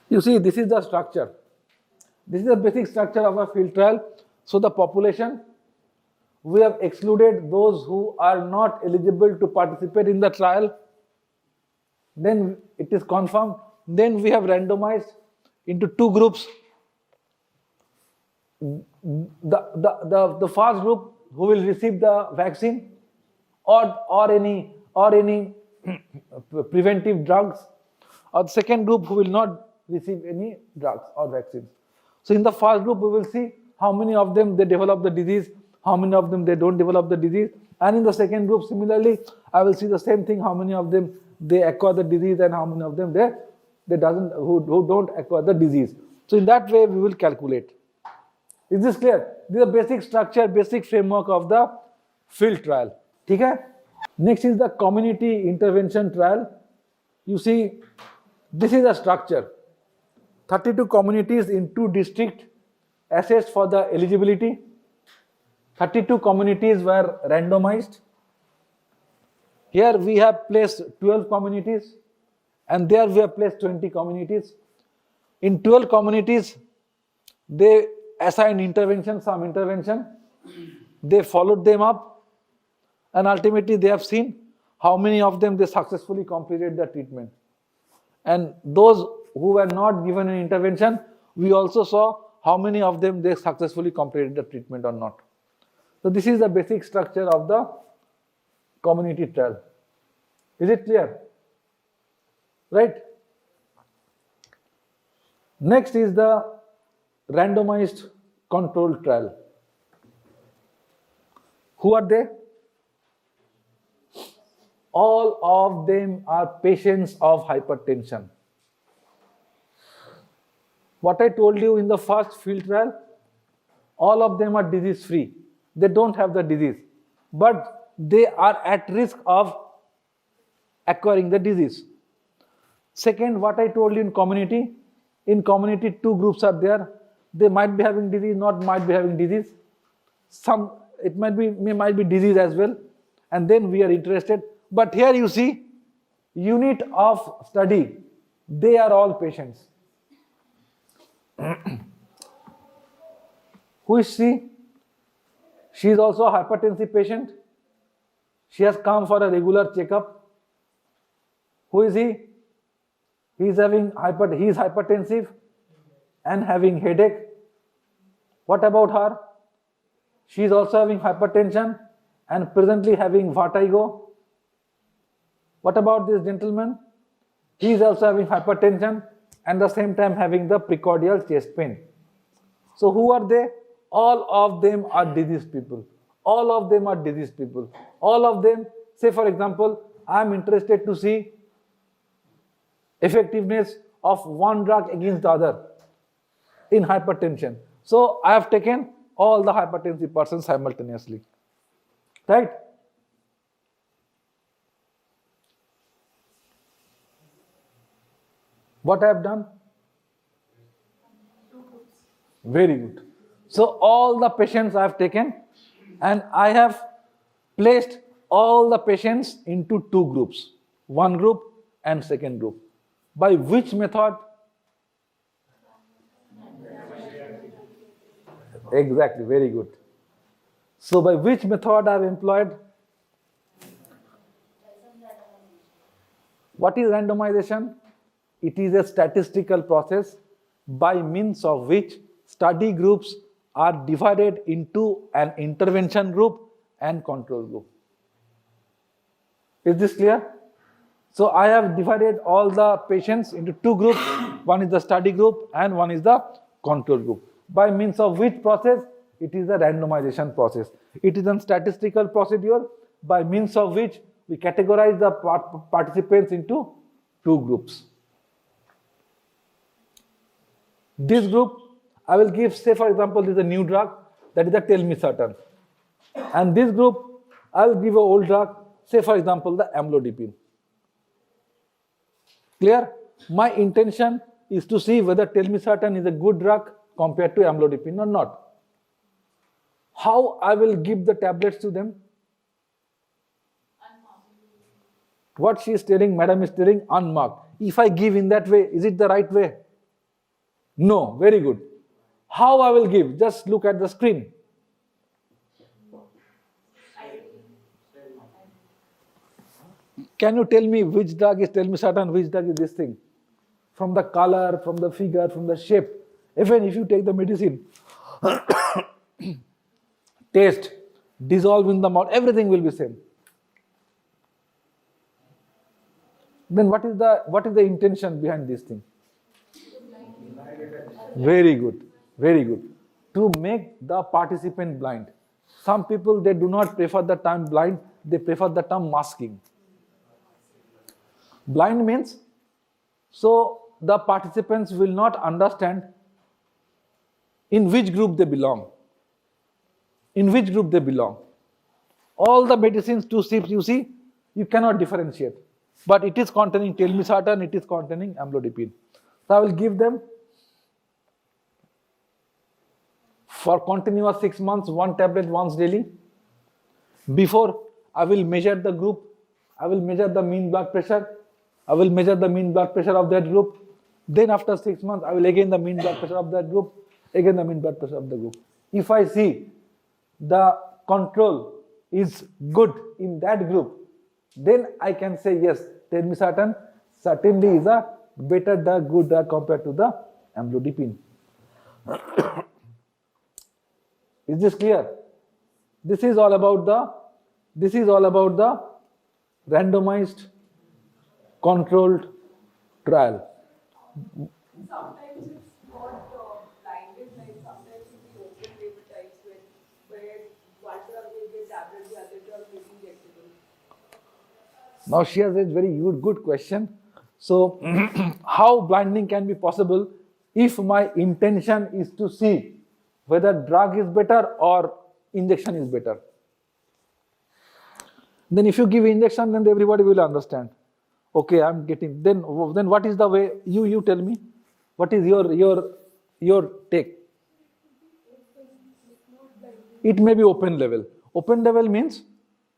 You see, this is the structure. This is the basic structure of a field trial. So the population, we have excluded those who are not eligible to participate in the trial. Then it is confirmed. Then we have randomized into two groups. The first group who will receive the vaccine or any preventive drugs, or the second group who will not receive any drugs or vaccines. So in the first group we will see how many of them they develop the disease, how many of them they don't develop the disease, and in the second group similarly I will see the same thing, how many of them they acquire the disease and how many of them who don't acquire the disease. So in that way we will calculate. Is this clear? This is the basic structure, basic framework of the field trial. Okay? Next is the community intervention trial. You see, this is a structure. 32 communities in 2 districts assessed for the eligibility. 32 communities were randomized. Here we have placed 12 communities and there we have placed 20 communities. In 12 communities, they assigned some intervention. They followed them up and ultimately they have seen how many of them they successfully completed the treatment. And those who were not given an intervention, we also saw how many of them they successfully completed the treatment or not. So this is the basic structure of the community trial. Is it clear? Right? Next is the randomized controlled trial. Who are they? All of them are patients of hypertension. What I told you in the first field trial, all of them are disease free. They don't have the disease, but they are at risk of acquiring the disease. Second, what I told you in community 2 groups are there. They might be having disease, not might be having disease. It might be disease as well. And then we are interested. But here you see, unit of study, they are all patients. Who is she? She is also a hypertensive patient. She has come for a regular checkup. Who is he? He is hypertensive and having headache. What about her? She is also having hypertension and presently having vertigo. What about this gentleman? He is also having hypertension and at the same time having the precordial chest pain. So who are they? All of them are diseased people. All of them are diseased people. All of them, say for example, I am interested to see effectiveness of one drug against the other in hypertension. So I have taken all the hypertensive persons simultaneously. Right? What I have done? Very good. So all the patients I have taken and I have placed all the patients into 2 groups. One group and second group. By which method? Exactly, very good. So by which method I have employed? What is randomization? It is a statistical process by means of which study groups are divided into an intervention group and control group. Is this clear? So I have divided all the patients into 2 groups. One is the study group and one is the control group. By means of which process? It is the randomization process. It is a statistical procedure by means of which we categorize the participants into 2 groups. This group, I will give, say for example, this is a new drug, that is the telmisartan. And this group, I will give an old drug, say for example, the amlodipine. Clear? My intention is to see whether telmisartan is a good drug compared to amlodipine or not. How I will give the tablets to them? What she is telling, madam is telling, unmarked. If I give in that way, is it the right way? No, very good. How I will give? Just look at the screen. Can you tell me which drug is telmisartan, which drug is this thing? From the color, from the figure, from the shape. Even if you take the medicine, taste, dissolve in the mouth, everything will be same. Then what is the intention behind this thing? Very good, very good. To make the participant blind. Some people, they do not prefer the term blind, they prefer the term masking. Blind means, so the participants will not understand in which group they belong. In which group they belong. All the medicines, 2 strips you see, you cannot differentiate. But it is containing telmisartan, it is containing amlodipine. So I will give them for continuous 6 months, 1 tablet once daily. Before, I will measure the group, I will measure the mean blood pressure, I will measure the mean blood pressure of that group. Then after 6 months, I will again the mean blood pressure of that group, again the mean blood pressure of the group. If I see the control is good in that group, then I can say yes, telmisartan certainly is a better drug, good drug compared to the amlodipine. Is this clear? This is all about the randomized controlled trial. Sometimes it's not blinded, like sometimes it's the open label types where one drug will be a tablet, the other drug will be injectable. Now she has raised very good question. So how blinding can be possible if my intention is to see whether drug is better or injection is better? Then if you give injection, then everybody will understand. Okay, I'm getting. Then what is the way? You tell me. What is your take? It may be open label. Open label means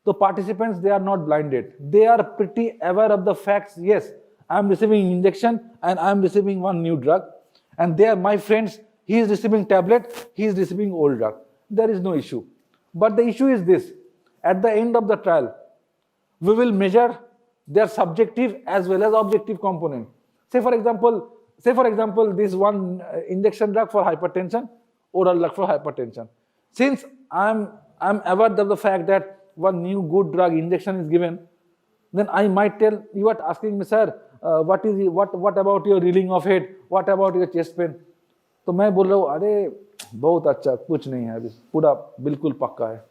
the participants, they are not blinded. They are pretty aware of the facts. Yes, I am receiving injection and I am receiving one new drug. And they are my friends. He is receiving tablet. He is receiving old drug. There is no issue. But the issue is this: at the end of the trial, we will measure their subjective as well as objective component. Say for example, this one injection drug for hypertension, oral drug for hypertension. Since I'm aware of the fact that one new good drug injection is given, then I might tell, you are asking me, sir, what about your reeling of head? What about your chest pain? तो मैं बोल रहा हूँ, अरे बहुत अच्छा, कुछ नहीं है अभी, पूरा बिल्कुल पक्का है.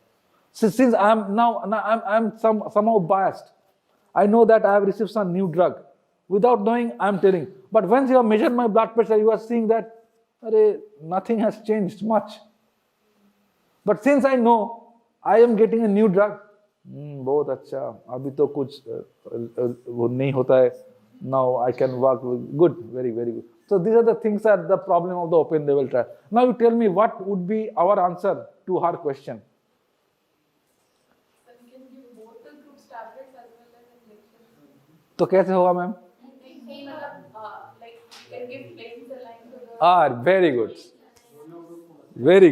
Since I'm somehow biased, I know that I have received some new drug. Without knowing, I am telling. But once you have measured my blood pressure, you are seeing that nothing has changed much. But since I know I am getting a new drug, बहुत अच्छा, अभी तो कुछ वो नहीं होता है. Now I can work good, very good. So these are the things that the problem of the open label trial. Now you tell me what would be our answer to her question. So we can give both the groups tablets as well as injections. तो कैसे होगा ma'am? Like you can give plain saline to the. Very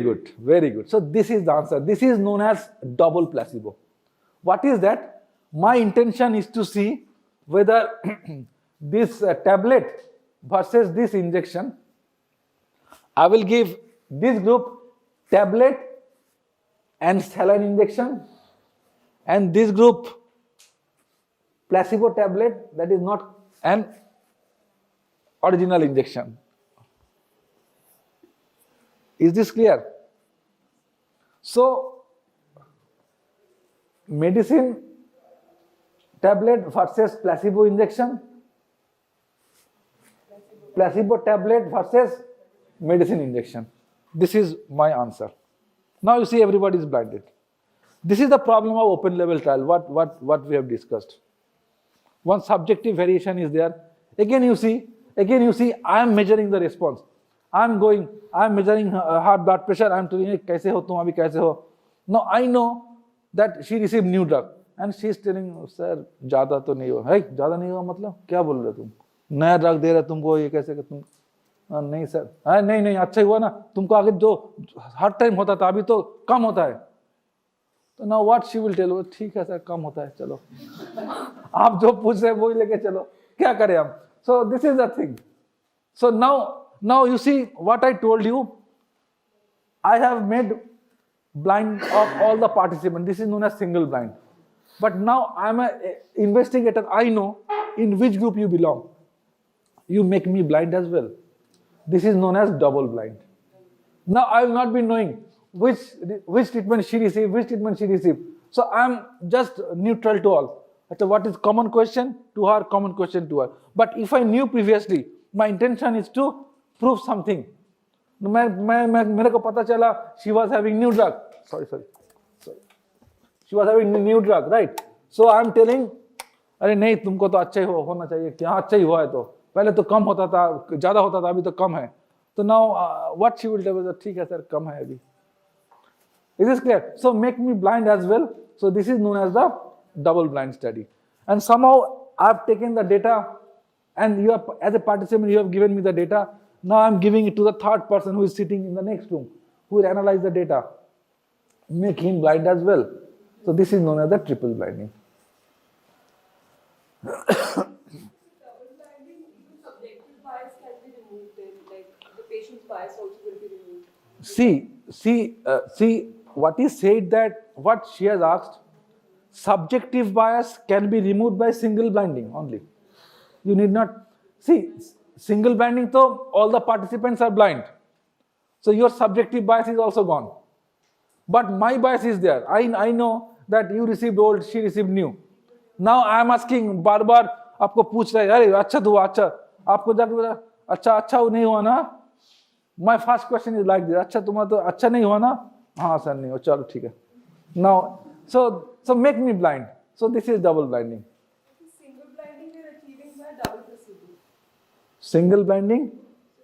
good. So this is the answer. This is known as double placebo. What is that? My intention is to see whether this tablet versus this injection, I will give this group tablet and saline injection, and this group placebo tablet, that is not an original injection. Is this clear? So, medicine tablet versus placebo injection, placebo tablet versus medicine injection. This is my answer. Now you see everybody is blinded. This is the problem of open label trial, what we have discussed. One subjective variation is there. Again you see, I am measuring the response. I am measuring her blood pressure, I am telling her, kaise ho, tum abhi kaise ho. Now I know that she received new drug and she is telling, sir, ज़्यादा तो नहीं हो. Hey, ज़्यादा नहीं हुआ मतलब क्या बोल रहे तुम? नया ड्रग दे रहा तुमको, ये कैसे तुम? नहीं सर, हाँ नहीं नहीं अच्छा ही हुआ ना, तुमको आगे जो हर टाइम होता था अभी तो कम होता है। तो now what she will tell, ठीक है सर कम होता है चलो आप जो पूछ रहे हैं वही लेके चलो, क्या करें हम। So this is the thing. So now you see what I told you, I have made blind of all the participants. This is known as single blind. But now I am an investigator. I know in which group you belong. You make me blind as well. This is known as double blind. Now I will not be knowing which treatment she received, which treatment she received. So I am just neutral to all. So what is common question to her, common question to her. But if I knew previously, my intention is to prove something. मेरे को पता चला she was having new drug, sorry she was having new drug, right? So I am telling अरे नहीं तुमको तो अच्छा ही होना चाहिए, क्या अच्छा ही हुआ है, तो पहले तो कम होता था, ज्यादा होता था, अभी तो कम है। तो now what she will tell, ठीक है सर कम है अभी। Is this clear? So make me blind as well. So this is known as the double blind study. And somehow I have taken the data, and you have, as a participant, you have given me the data. Now I am giving it to the third person who is sitting in the next room, who will analyze the data, make him blind as well. So this is known as the triple blinding. Double blinding, even subjective bias can be removed then, like the patient's bias also will be removed. See, what is said that what she has asked, subjective bias can be removed by single blinding only. You need not, see, single blinding तो all the participants are blind. So your subjective bias is also gone. But my bias is there. I know that you received old, she received new. Now I am asking, बार बार आपको पूछ रहे हैं, अरे अच्छा तो हुआ, अच्छा आपको जाकर बोला अच्छा नहीं हुआ ना, my first question is like this, अच्छा तुम्हारा तो अच्छा नहीं हुआ ना, हाँ सर नहीं हुआ, चलो ठीक है। Now so make me blind. So this is double blinding. Single blinding we are achieving by double placebo. Single blinding? So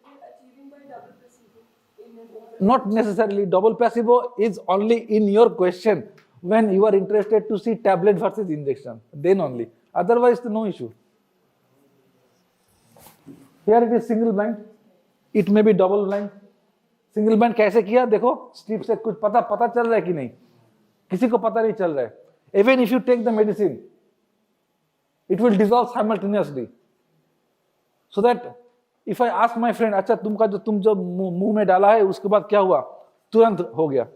we are achieving by double placebo in a Not necessarily. Double placebo is only in your question when you are interested to see tablet versus injection. Then only. Otherwise, no issue. Here it is single blind. It may be double blind. Single blind कैसे किया देखो, strip से कुछ पता चल रहा है कि नहीं, किसी को पता नहीं चल रहा है। Even if you take the medicine, it will dissolve simultaneously. So that if I ask my friend, अच्छा तुम जो मुंह में डाला है उसके बाद क्या हुआ, तुरंत हो गया।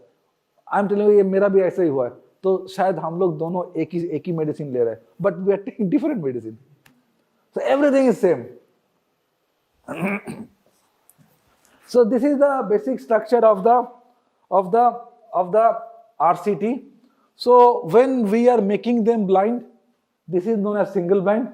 आई एम टेलिंग ये मेरा भी ऐसा ही हुआ है, तो शायद हम लोग दोनों एक ही मेडिसिन ले रहे हैं, but we are taking different medicine. So everything is same. So this is the basic structure of the RCT. So when we are making them blind, this is known as single blind.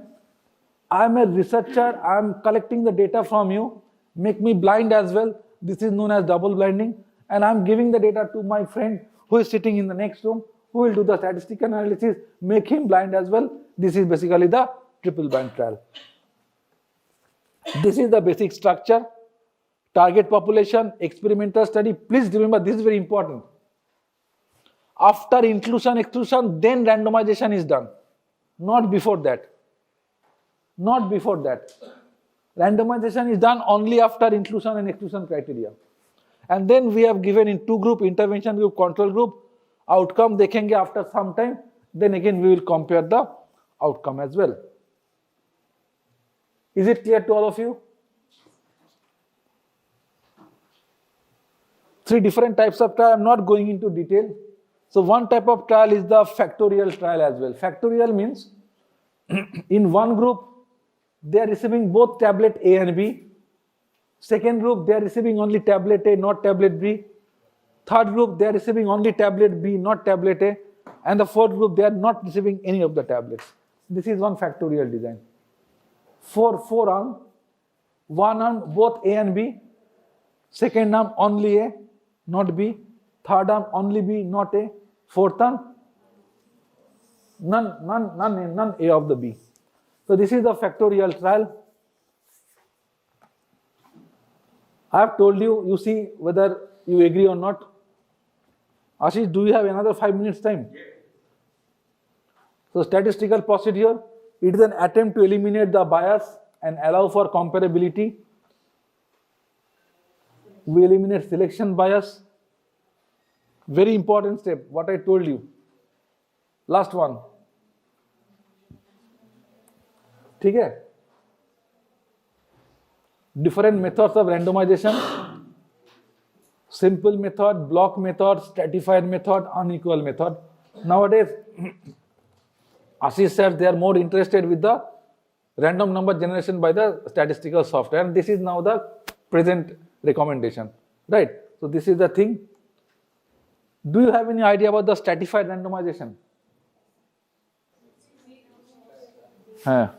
I am a researcher, I am collecting the data from you, make me blind as well. This is known as double blinding. And I am giving the data to my friend who is sitting in the next room, who will do the statistical analysis, make him blind as well. This is basically the triple blind trial. This is the basic structure. Target population, experimental study. Please remember, this is very important. After inclusion, exclusion, then randomization is done. Not before that. Not before that. Randomization is done only after inclusion and exclusion criteria. And then we have given in two group, intervention group, control group. Outcome देखेंगे after some time. Then again we will compare the outcome as well. Is it clear to all of you? Three different types of trial. I'm not going into detail. So one type of trial is the factorial trial as well. Factorial means in one group they are receiving both tablet A and B. Second group they are receiving only tablet A, not tablet B. Third group they are receiving only tablet B, not tablet A. And the fourth group they are not receiving any of the tablets. This is one factorial design. Four arm, one arm both A and B. Second arm only A, not B. Third arm only B, not A. Fourth arm none A of the B. So this is the factorial trial. I have told you, you see whether you agree or not. Ashish, do you have another 5 minutes time? Yes. So statistical procedure, it is an attempt to eliminate the bias and allow for comparability. We eliminate selection bias. Very important step, what I told you. Last one. ठीक है? Different methods of randomization. Simple method, block method, stratified method, unequal method. Nowadays, Ashish sir, they are more interested with the random number generation by the statistical software, and this is now the present recommendation, right? So this is the thing. Do you have any idea about the stratified randomization? हाँ,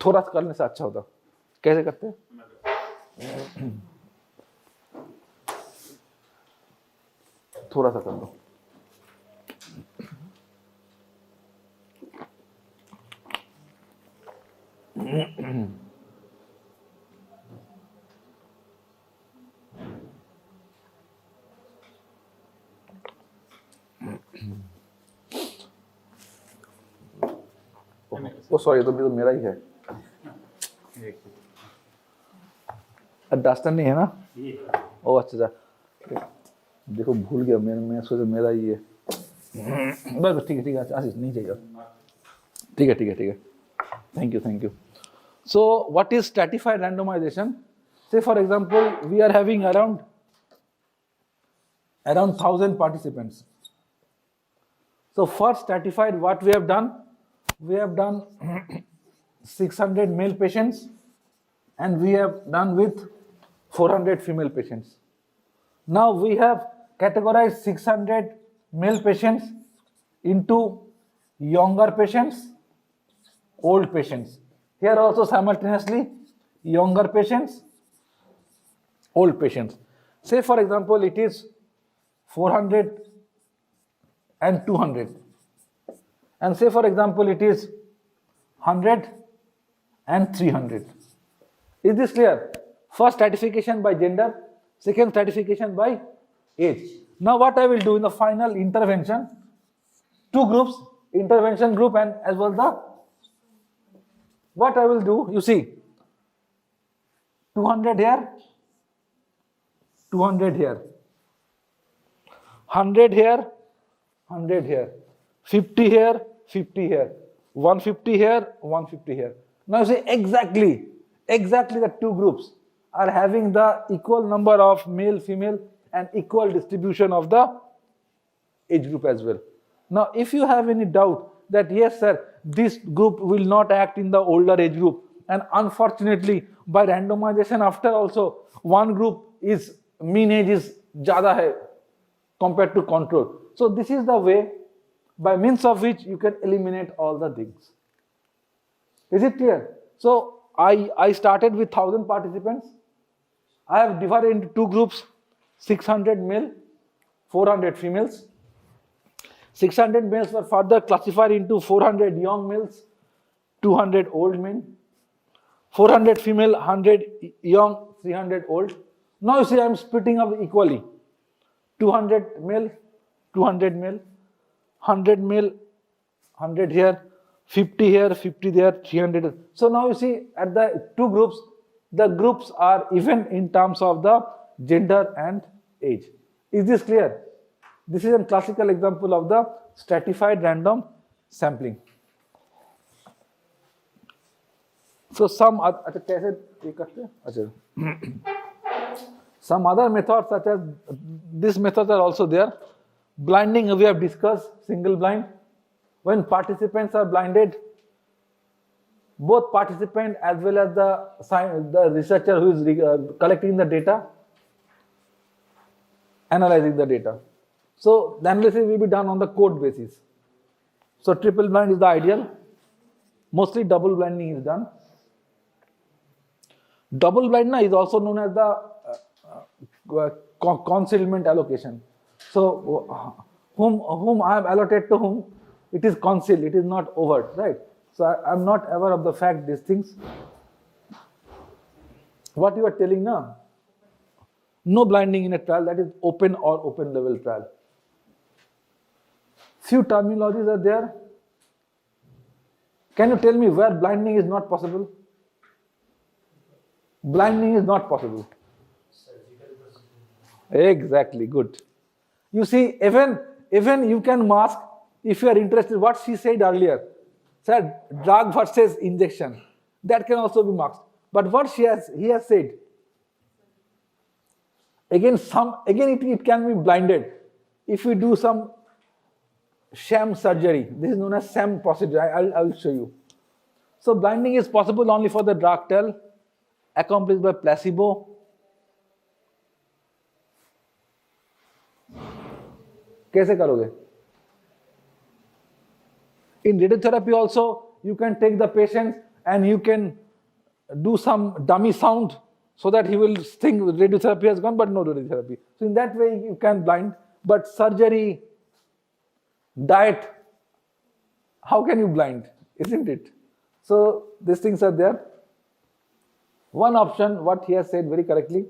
थोड़ा सा करने से अच्छा होता. कैसे करते हैं? थोड़ा सा कर दो. ओ सॉरी, तो मेरा ही है. डस्टर नहीं है ना? ओ अच्छा. देखो भूल गया, मैं सोचा मेरा ही है. बस ठीक है आशीष, नहीं चाहिए. ठीक है. Thank you. So what is stratified randomization? Say for example, we are having around 1,000 participants. So for stratified, what we have done? We have done 600 male patients, and we have done with 400 female patients. Now we have categorized 600 male patients into younger patients, old patients. Here also simultaneously younger patients, old patients. Say for example it is 400 and 200. And say for example it is 100 and 300. Is this clear? First stratification by gender, second stratification by age. Now what I will do in the final intervention, two groups, intervention group and as well the, what I will do, you see, 200 here, 200 here, 100 here, 100 here, 50 here, 50 here, 150 here, 150 here. Now you see exactly the two groups are having the equal number of male, female and equal distribution of the age group as well. Now if you have any doubt that yes sir, this group will not act in the older age group, and unfortunately by randomization after also one group is mean age is ज़्यादा है compared to control. So this is the way by means of which you can eliminate all the things. Is it clear? So I started with 1,000 participants. I have divided into two groups, 600 male, 400 females. 600 males were further classified into 400 young males, 200 old men, 400 female, 100 young, 300 old. Now you see I am splitting up equally. 200 male, 200 male, 100 male, 100 here, 50 here, 50 there, 300. So now you see at the two groups, the groups are even in terms of the gender and age. Is this clear? This is a classical example of the stratified random sampling. So some other methods such as these methods are also there. Blinding we have discussed, single blind. When participants are blinded, both participant as well as the researcher who is collecting the data, analyzing the data. So the analysis will be done on the code basis. So triple blind is the ideal. Mostly double blinding is done. Double blind is also known as the concealment allocation. So whom I have allotted to whom, it is concealed, it is not overt, right? So I am not aware of the fact these things. What you are telling now? No blinding in a trial, that is open or open level trial. Few terminologies are there. Can you tell me where blinding is not possible? Blinding is not possible. Exactly, good. You see, even you can mask if you are interested. What she said earlier, said drug versus injection, that can also be masked. But what he has said, again it can be blinded if we do some sham surgery. This is known as sham procedure. I will show you. So blinding is possible only for the drug trial, accomplished by placebo. कैसे करोगे? In radiotherapy also, you can take the patient and you can do some dummy sound so that he will think radiotherapy has gone, but no radiotherapy. So in that way you can blind. But surgery, diet, how can you blind? Isn't it? So these things are there. One option, what he has said very correctly,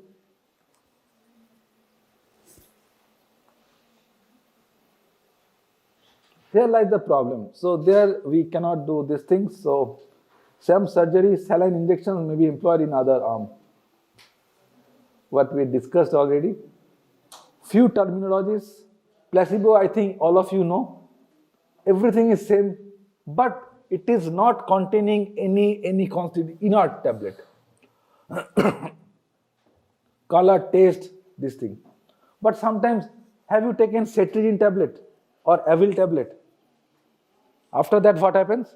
here lies the problem. So there we cannot do these things. So some surgery, saline injections may be employed in other arm. What we discussed already. Few terminologies. Placebo, I think all of you know. Everything is same, but it is not containing any constant inert tablet. Color, taste, this thing. But sometimes, have you taken cetirizine tablet or Avil tablet? After that, what happens?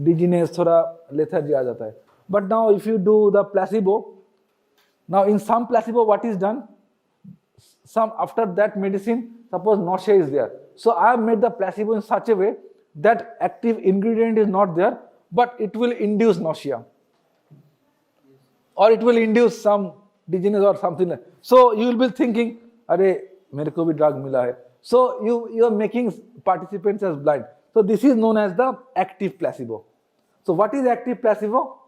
Dizziness, thoda lethargy aa jata hai. But now, if you do the placebo, now in some placebo, what is done? Some after that medicine, suppose nausea is there. So I have made the placebo in such a way that active ingredient is not there, but it will induce nausea, or it will induce some dizziness or something like. So you will be thinking, "Arey, mere ko bhi drug mila hai." So you are making participants as blind. So this is known as the active placebo. So what is active placebo?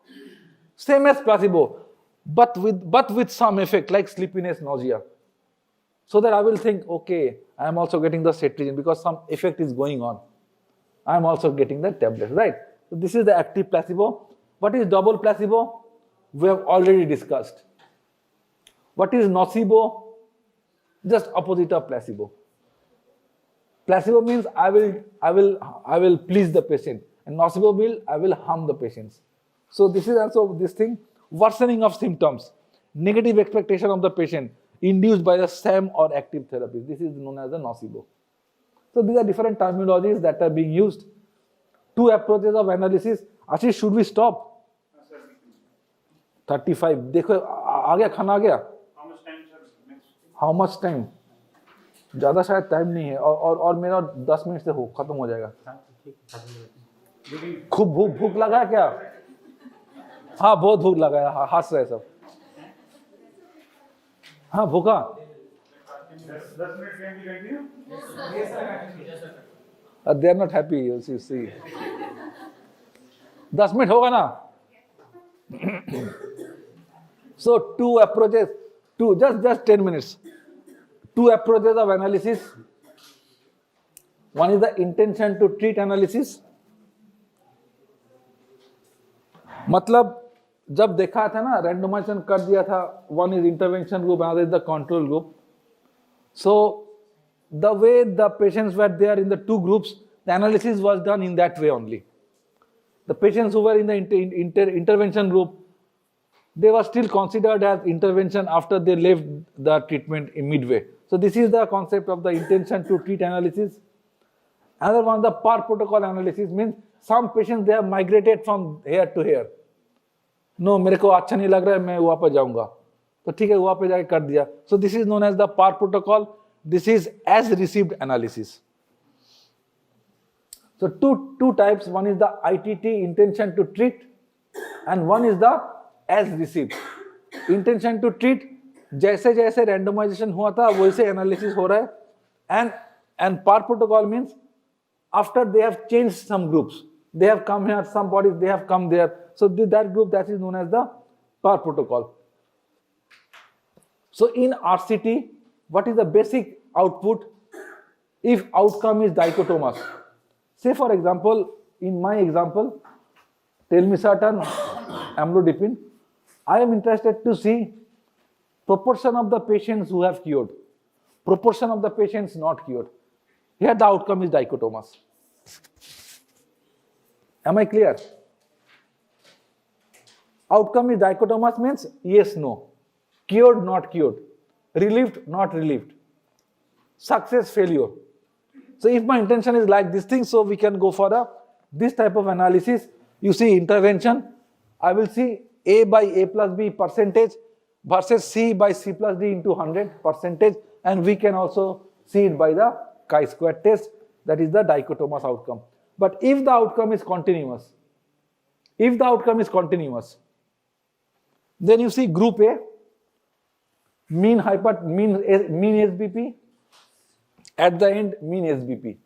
Same as placebo, but with some effect like sleepiness, nausea. So that I will think, okay, I am also getting the cetirizine because some effect is going on. I am also getting the tablet, right? So this is the active placebo. What is double placebo? We have already discussed. What is nocebo? Just opposite of placebo. Placebo means I will please the patient, and nocebo means I will harm the patients. So this is also this thing, worsening of symptoms, negative expectation of the patient induced by the sham or active therapy. This is known as the nocebo. So these are different terminologies that are being used. Two approaches of analysis. Ashish, should we stop? 35. देखो आ गया खाना आ गया. How much time, sir? How much time? ज़्यादा शायद time नहीं है और मेरा 10 मिनट से खत्म हो जाएगा. खूब भूख लगा है क्या? हाँ बहुत भूख लगा है. हंस रहे सब. हाँ भूखा. 10 minutes can we continue? They are not happy, you see. 10 minute होगा ना? So two approaches, just 10 minutes. Two approaches of analysis. One is the intention to treat analysis. मतलब जब देखा था ना, randomization कर दिया था, one is intervention group, another is the control group. So the way the patients were there in the two groups, the analysis was done in that way only. The patients who were in the intervention group, they were still considered as intervention after they left the treatment in midway. So this is the concept of the intention to treat analysis. Another one, the per protocol analysis, means some patients they have migrated from here to here. No, मेरे को अच्छा नहीं लग रहा है, मैं वहाँ पर जाऊँगा. तो ठीक है, वहाँ पे जाके कर दिया. So this is known as the per protocol. This is as received analysis. So two types. One is the ITT, intention to treat, and one is the as received. Intention to treat, जैसे जैसे randomization हुआ था वैसे analysis हो रहा है. And per protocol means after they have changed some groups, they have come here, some bodies they have come there. So that group, that is known as the per protocol. So in RCT, what is the basic output if outcome is dichotomous? Say for example, in my example, telmisartan, amlodipine. I am interested to see proportion of the patients who have cured, proportion of the patients not cured. Here the outcome is dichotomous. Am I clear? Outcome is dichotomous means yes, no, cured, not cured, relieved, not relieved, success, failure. So if my intention is like this thing, so we can go for this type of analysis. You see intervention, I will see A by A plus B percentage versus C by C plus D into 100 percentage, and we can also see it by the chi-square test, that is the dichotomous outcome. But if the outcome is continuous, then you see group A, mean SBP, at the end mean SBP.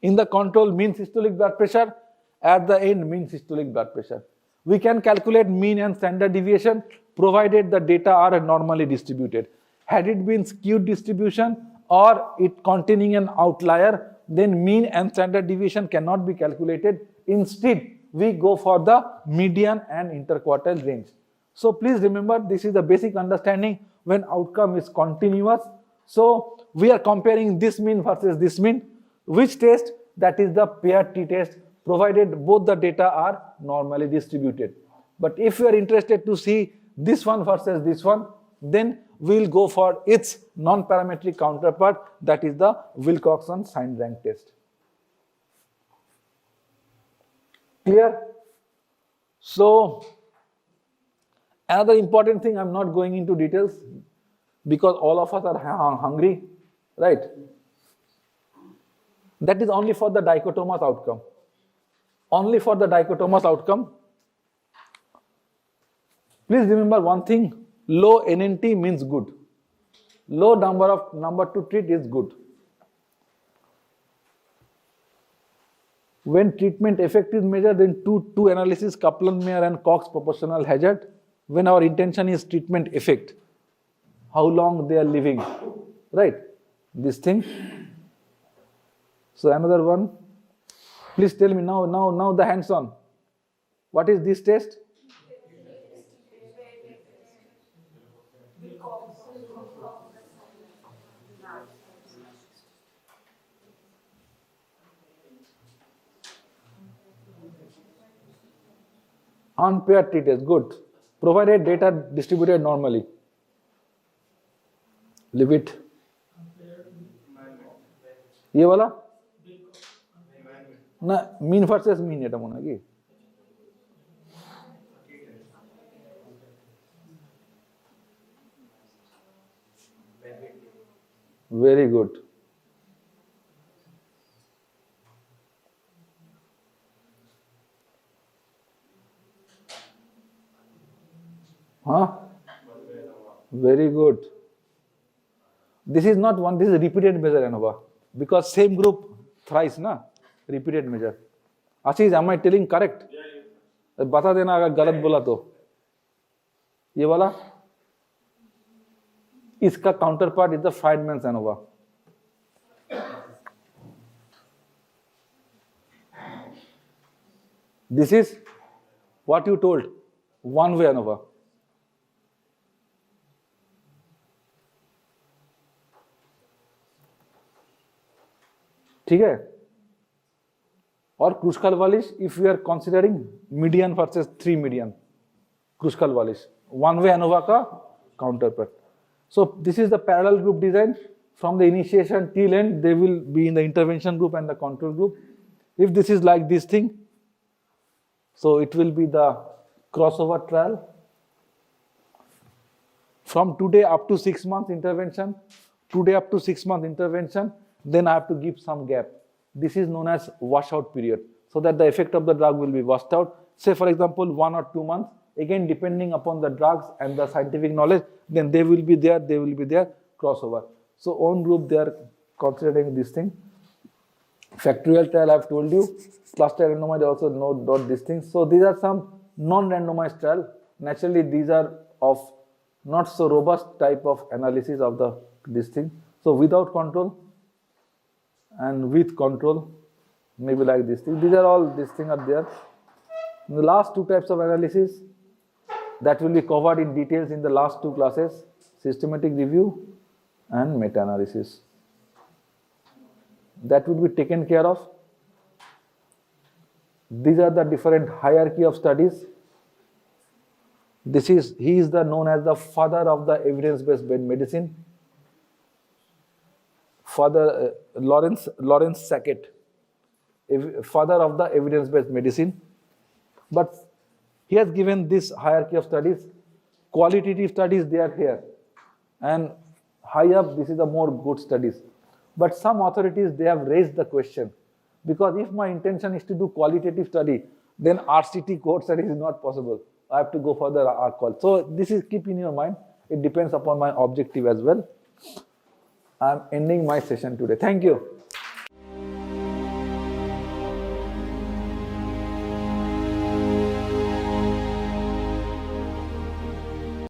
In the control, mean systolic blood pressure, at the end mean systolic blood pressure. We can calculate mean and standard deviation provided the data are normally distributed. Had it been skewed distribution or it containing an outlier, then mean and standard deviation cannot be calculated. Instead, we go for the median and interquartile range. So please remember, this is the basic understanding when outcome is continuous. So we are comparing this mean versus this mean. Which test? That is the pair t-test, provided both the data are normally distributed. But if you are interested to see this one versus this one, then we will go for its non-parametric counterpart, that is the Wilcoxon signed rank test. Clear? So another important thing, I'm not going into details because all of us are hungry, right? That is only for the dichotomous outcome. Only for the dichotomous outcome. Please remember one thing, low NNT means good. Low number to treat is good. When treatment effect is measured, then two analysis, Kaplan-Meier and Cox proportional hazard. When our intention is treatment effect, how long they are living, right? This thing. So another one. Please tell me now the hands on. What is this test? Unpaired t-test, good. Provided data distributed normally. Leave it. ये वाला ना mean versus mean এটা মনে কি very good. Very good. This is not one, this is repeated measure ANOVA, because same group thrice na, repeated measure. Ashish, am I telling correct? बता देना अगर गलत बोला तो. ये वाला इसका counterpart is the Friedman's ANOVA. This is what you told, one-way ANOVA. ठीक है. और क्रूशकल वालिश, if we are considering median versus 3 median, क्रूशकल वालिश, one-way ANOVA का counterpart. So this is the parallel group design. From the initiation till end, they will be in the intervention group and the control group. If this is like this thing, so it will be the crossover trial. From today up to 6 months intervention, today up to 6 months intervention, then I have to give some gap. This is known as washout period, so that the effect of the drug will be washed out. Say for example 1 or 2 months, again depending upon the drugs and the scientific knowledge, then they will be there, crossover. So own group, they are considering this thing. Factorial trial I have told you, cluster randomized also note this thing. So these are some non-randomized trial. Naturally these are of not so robust type of analysis of this thing. So without control and with control, maybe like this thing. These are all, this thing are there. The last two types of analysis that will be covered in details in the last two classes, systematic review and meta-analysis. That will be taken care of. These are the different hierarchy of studies. He is known as the father of the evidence-based medicine. Father Lawrence Sackett, father of the evidence-based medicine. But he has given this hierarchy of studies. Qualitative studies, they are here. And high up, this is the more good studies. But some authorities, they have raised the question. Because if my intention is to do qualitative study, then RCT cohort study is not possible. I have to go for the RCall. So this is keep in your mind. It depends upon my objective as well. I'm ending my session today. Thank you.